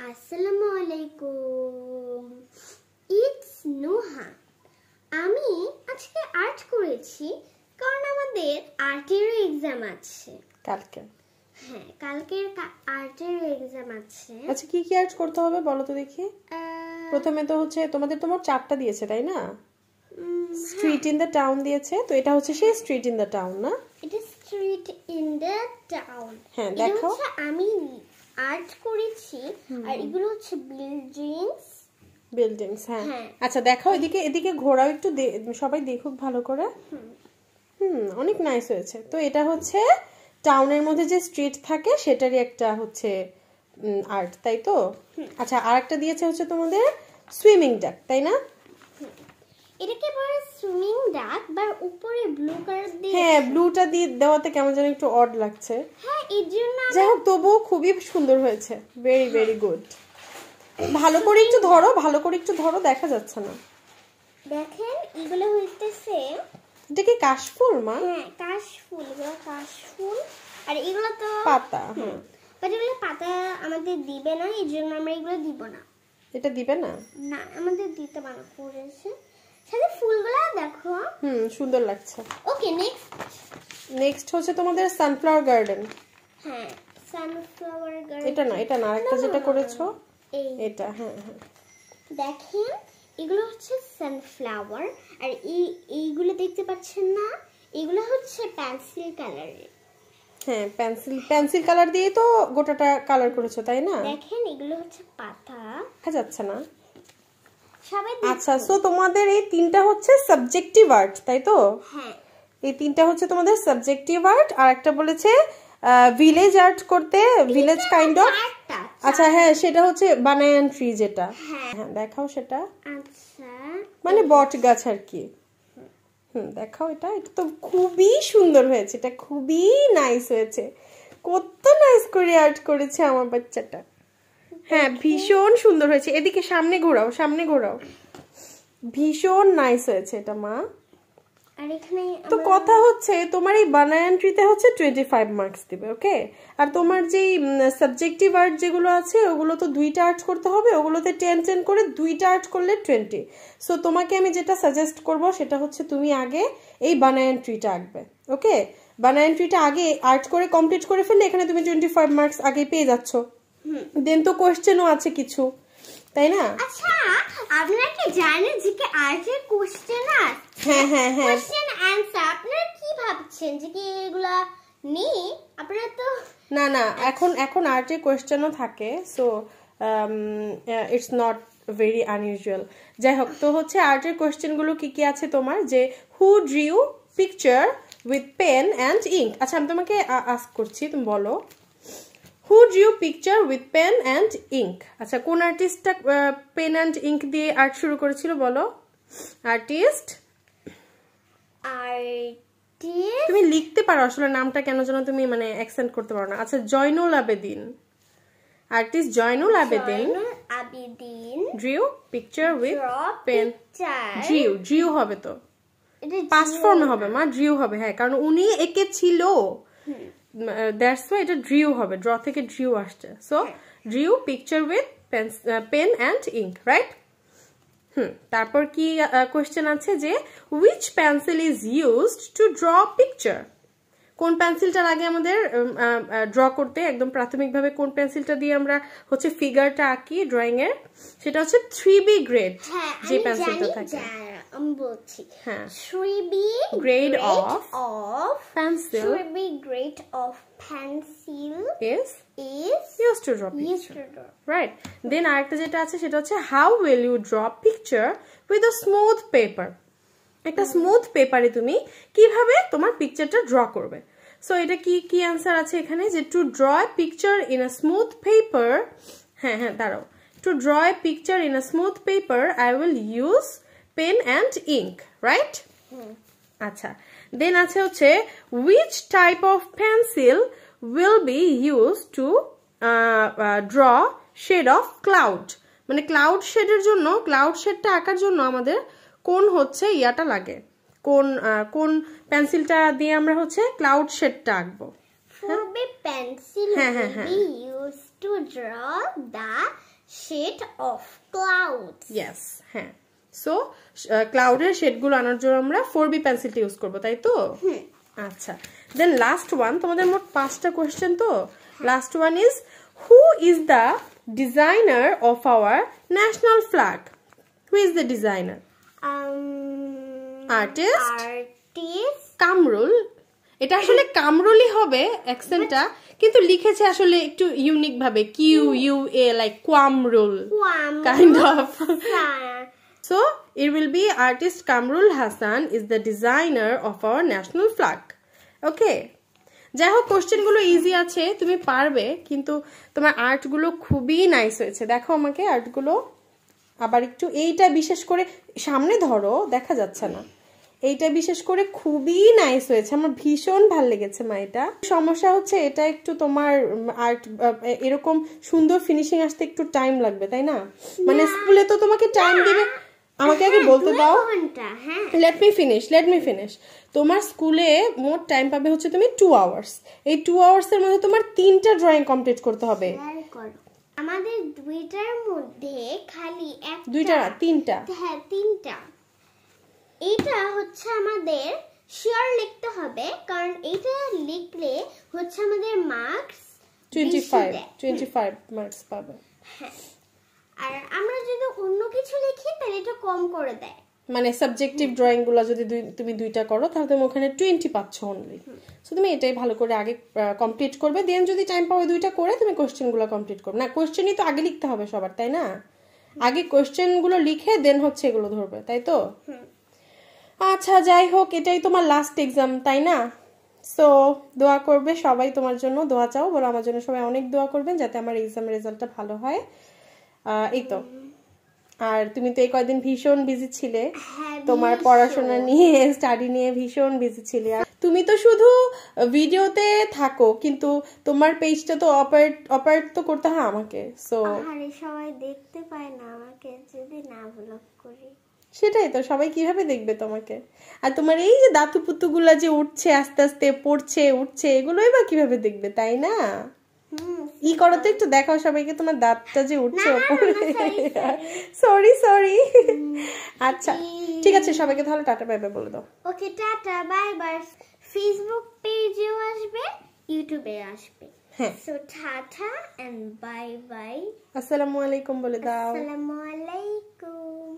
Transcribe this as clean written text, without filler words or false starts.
আসসালামু আলাইকুম। ইটস নুহা। আমি আজকে আর্ট করেছি কারণ আমাদের আর্টের এক্সাম আছে কালকে। হ্যাঁ, কালকের আর্টের এক্সাম আছে। আচ্ছা, কি কি আর্ট করতে হবে বলো তো দেখি। প্রথমে তো হচ্ছে তোমার 4টা দিয়েছে, তাই না? স্ট্রিট ইন দ্য টাউন দিয়েছে, তো এটা হচ্ছে সেই স্ট্রিট ইন দ্য টাউন না? এটা স্ট্রিট ইন দ্য টাউন। হ্যাঁ, দেখো আমি আর্ট করেছি আর এগুলো হচ্ছে বিল্ডিংস। হ্যাঁ, আচ্ছা দেখো এদিকে ঘোরাও একটু, সবাই দেখুক ভালো করে। অনেক নাইস হয়েছে। তো এটা হচ্ছে টাউনের মধ্যে যে স্ট্রিট থাকে সেটারই একটা হচ্ছে আর্ট, তাই তো? আচ্ছা, আরেকটা দিয়েছে হচ্ছে তোমাদের সুইমিং ডাক, তাই না? এটাকে বলে সুইমিং ডাক, বা উপরে ব্লু কালার দিয়ে। হ্যাঁ, ব্লুটা দিয়ে দেওয়াতে কেমন যেন একটু অড লাগছে। হ্যাঁ, এর জন্য যাই হোক, তবুও খুবই সুন্দর হয়েছে। Very very good. ভালো করে একটু ধরো, দেখা যাচ্ছে না। দেখেন, এগুলো হইতেছে, এটা কি কাশফুল মা? হ্যাঁ, কাশফুল। এগুলো কাশফুল আর এগুলো তো পাতা। বাট এগুলো পাতা আমাদের দিবে না, এই জন্য আমরা এগুলো দিব না। এটা দিবে না? না, আমাদের দিতে মানা করেছে। সাথে ফুলগুলো দেখো, সুন্দর লাগছে। ওকে, নেক্সট হচ্ছে তোমাদের সানফ্লাওয়ার গার্ডেন। হ্যাঁ, সানফ্লাওয়ার গার্ডেন। এটা না, আরেকটা যেটা করেছো এটা। হ্যাঁ, দেখেন, এগুলো হচ্ছে সানফ্লাওয়ার আর এইগুলো দেখতে পাচ্ছেন না, এগুলো হচ্ছে পেন্সিল কালারের। হ্যাঁ, পেন্সিল কালার দিয়ে তো গোটাটা কালার করেছো, তাই না? দেখেন, এগুলো হচ্ছে পাতা। দেখা যাচ্ছে না? সবাই আচ্ছা, সো তোমাদের এই তিনটা হচ্ছে সাবজেক্টিভ আর্ট, তাই তো? হ্যাঁ, এই তিনটা হচ্ছে তোমাদের সাবজেক্টিভ আর্ট। আর একটা বলেছে ভিলেজ আর্ট করতে, ভিলেজ কাইন্ড অফ। আচ্ছা, হ্যাঁ, সেটা হচ্ছে বানায়ান ট্রি, যেটা। হ্যাঁ, দেখাও সেটা। আচ্ছা, মানে বট গাছ আর কি। দেখাও এটা তো খুবই সুন্দর হয়েছে, এটা খুবই নাইস হয়েছে। কত নাইস করে আর্ট করেছে আমার বাচ্চাটা। হ্যাঁ, ভীষণ সুন্দর হয়েছে। এদিকে সামনে ঘোরাও। ভীষণ নাইস হয়েছে এটা মা। আর এখানে তো কথা হচ্ছে, তোমার এই বানায়ান ট্রিতে হচ্ছে 25 মার্কস দিবে, ওকে? আর তোমার যেই সাবজেক্টিভ আর্ট যেগুলো আছে ওগুলো তো 2টা আর্ট করতে হবে, ওগুলোতে 10 করে 2টা আর্ট করলে 20। সো তোমাকে আমি যেটা সাজেস্ট করব সেটা হচ্ছে তুমি আগে এই বানায়ান ট্রিটা আঁকবে, ওকে? বানায়ান ট্রিটা আগে আর্ট করে কমপ্লিট করে ফেললে এখানে তুমি 25 মার্কস আগে পেয়ে যাচ্ছ। দেন তো কোশ্চেনও আছে কিছু, তাই না? আচ্ছা, আপনারা কি জানেন যে কি আর্টের কোশ্চেন আছে? হ্যাঁ, কোশ্চেন অ্যানসার। আপনারা কি ভাবছেন যে কি এগুলা নেই? আপনারা তো না, এখন আর্টের কোয়েশ্চেনও থাকে। So it's not very unusual. যাই হোক, তো হচ্ছে আর্টের কোয়েশ্চেনগুলো কি আছে তোমার, যে who drew picture with pen and ink. আচ্ছা, আমি তোমাকে আস্ক করছি, তুমি বলো who drew picture with pen and ink. আচ্ছা, কোন আর্টিস্টটা পেন অ্যান্ড ইঙ্ক দিয়ে আর্ট শুরু করেছিল বলো? আর্টিস্ট তুমি লিখতে পারো, আসলে নামটা কেন যেন তুমি মানে অ্যাকসেন্ট করতে পারো না। আচ্ছা, Zainul Abedin, artist Zainul Abedin drew picture with pen. Drew হবে তো, পাস্ট ফর্মে হবে মা, ড্রিউ হবে। হ্যাঁ, কারণ উনি এঁকেছিল, দ্যাটস ওয়াই এটা ড্রিউ হবে। ড্র থেকে ড্রিউ আসছে। So drew picture with pen and ink, right? তারপর কি কোয়েশ্চেন আছে যে which pencil is used to draw picture? কোন পেন্সিলটার আগে আমাদের ড্র করতে, একদম প্রাথমিকভাবে কোন পেন্সিলটা দিয়ে আমরা হচ্ছে ফিগারটা আঁকি ড্রয়িং এর, সেটা হচ্ছে 3B গ্রেড যে পেন্সিলটা থাকে। আমি বলছি, হ্যাঁ, 3B grade of pencil is used to draw picture, right? Then আরেকটা যেটা আছে সেটা হচ্ছে how will you draw picture with a smooth paper? একটা স্মুথ পেপারে তুমি কিভাবে তোমার পিকচারটা ড্র করবে। সো এটা কি অ্যান্সার আছে এখানে, যে to draw a picture in a smooth paper. হ্যাঁ, দাঁড়াও, to draw a picture in a smooth paper I will use pen and ink, right? আচ্ছা, দেন আছে হচ্ছে which type of pencil will be used to draw shade of cloud? মানে cloud শেডের জন্য, cloud শেডটা আঁকার জন্য আমাদের কোন হচ্ছে ইয়াটা লাগে, কোন পেন্সিলটা দিয়ে আমরা হচ্ছে ক্লাউড শেডটা আঁকবো? pencil will be used to draw the shade of clouds. Yes, হ্যাঁ। সো ক্লাউডের শেডগুলো আনার জন্য আমরা 4B পেন্সিলটা ইউজ করব, তাই তো? আচ্ছা, দেন লাস্ট ওয়ান, তোমাদের মোট 5টা কোশ্চেন তো। Last one is, who is the designer of our national flag? Who is the designer? Artist Kamrul. এটা আসলে কামরুলই হবে অ্যাকসেন্টটা, কিন্তু লিখেছে আসলে একটু ইউনিক ভাবে, QUA, like Qamrul kind of. So it will be artist Kamrul Hassan is the designer of our national flag. Okay, যাই হোক কোশ্চেন গুলো ইজি আছে, তুমি পারবে, কিন্তু তোমার আর্ট গুলো খুবই নাইস হয়েছে। দেখো আমাকে আর্ট গুলো আবার একটু, এইটা বিশেষ করে সামনে ধরো, দেখা যাচ্ছে না, এইটা বিশেষ করে খুবই নাইস হয়েছে, আমার ভীষণ ভালো লেগেছে মা। এটা সমস্যা হচ্ছে এটা একটু তোমার আর্ট এরকম সুন্দর ফিনিশিং আসতে একটু টাইম লাগবে, তাই না? মানে স্কুলে তো তোমাকে টাইম দিবে, আমাকে আগে বলতে দাও, লেট মি ফিনিশ। তোমার স্কুলে মোট টাইম পাবে হচ্ছে তুমি 2 আওয়ার্স। এই 2 আওয়ার্স এর মধ্যে তোমার 3টা ড্রয়িং কমপ্লিট করতে হবে। আমাদের 2টার মধ্যে খালি একটা, 2টা না 3টা, হ্যাঁ 3টা। এটা হচ্ছে আমাদের শিওর লিখতে হবে, কারণ এটা লিখলে হচ্ছে আমাদের মার্কস 25 মার্কস পাবে। হ্যাঁ, আর আমরা যদি অন্য কিছু লিখি তাহলে এটা কম করে দেয়। মানে সাবজেক্টিভ ড্রয়িং গুলো যদি তুমি 2টা করো তাহলে তুমি ওখানে 20 পাচ্ছ অনলি। সো তুমি এটাই ভালো করে আগে কমপ্লিট করবে, দেন যদি টাইম পাও 2টা করে তুমি কোশ্চেন গুলো কমপ্লিট করবে। না, কোশ্চেনই তো আগে লিখতে হবে সবার, তাই না? আগে কোশ্চেন গুলো লিখে দেন হচ্ছে এগুলো ধরবে, তাই তো? আচ্ছা, যাই হোক, এটাই তোমার লাস্ট এক্সাম, তাই না? সো দোয়া করবে সবাই তোমার জন্য, দোয়া চাও, বলো আমার জন্য সবাই অনেক দোয়া করবেন যাতে আমার এক্সাম রেজাল্টটা ভালো হয়। এই তো। আর তুমি তো এই কয়েকদিন ভীষণ বিজি ছিলে, তোমার পড়াশোনা নিয়ে, স্টাডি নিয়ে ভীষণ বিজি ছিলে। আর তুমি তো শুধু ভিডিওতে থাকো, কিন্তু তোমার পেজটা তো অপারেট তো করতে হয় আমাকে। সো আরে সবাই দেখতে পায় না আমাকে যদি না ব্লগ করি। সেটাই তো, সবাই কিভাবে দেখবে তোমাকে? আর তোমার এই যে দাঁতু পুতুগুলা যে উঠছে আস্তে আস্তে, পড়ছে উঠছে, এগুলোই বা কিভাবে দেখবে, তাই না? ই করো তো একটু, দেখাও সবাইকে তোমার দাঁতটা যে উঠছে ওপরে। সরি। আচ্ছা ঠিক আছে, সবাইকে তাহলে টাটা বাই বাই বলে দাও। Okay, tata bye bye. Facebook পেজেও আসবে, ইউটিউবে আসবে। হ্যাঁ, so tata and bye bye. আসসালামু আলাইকুম বলে দাও। আসসালামু আলাইকুম।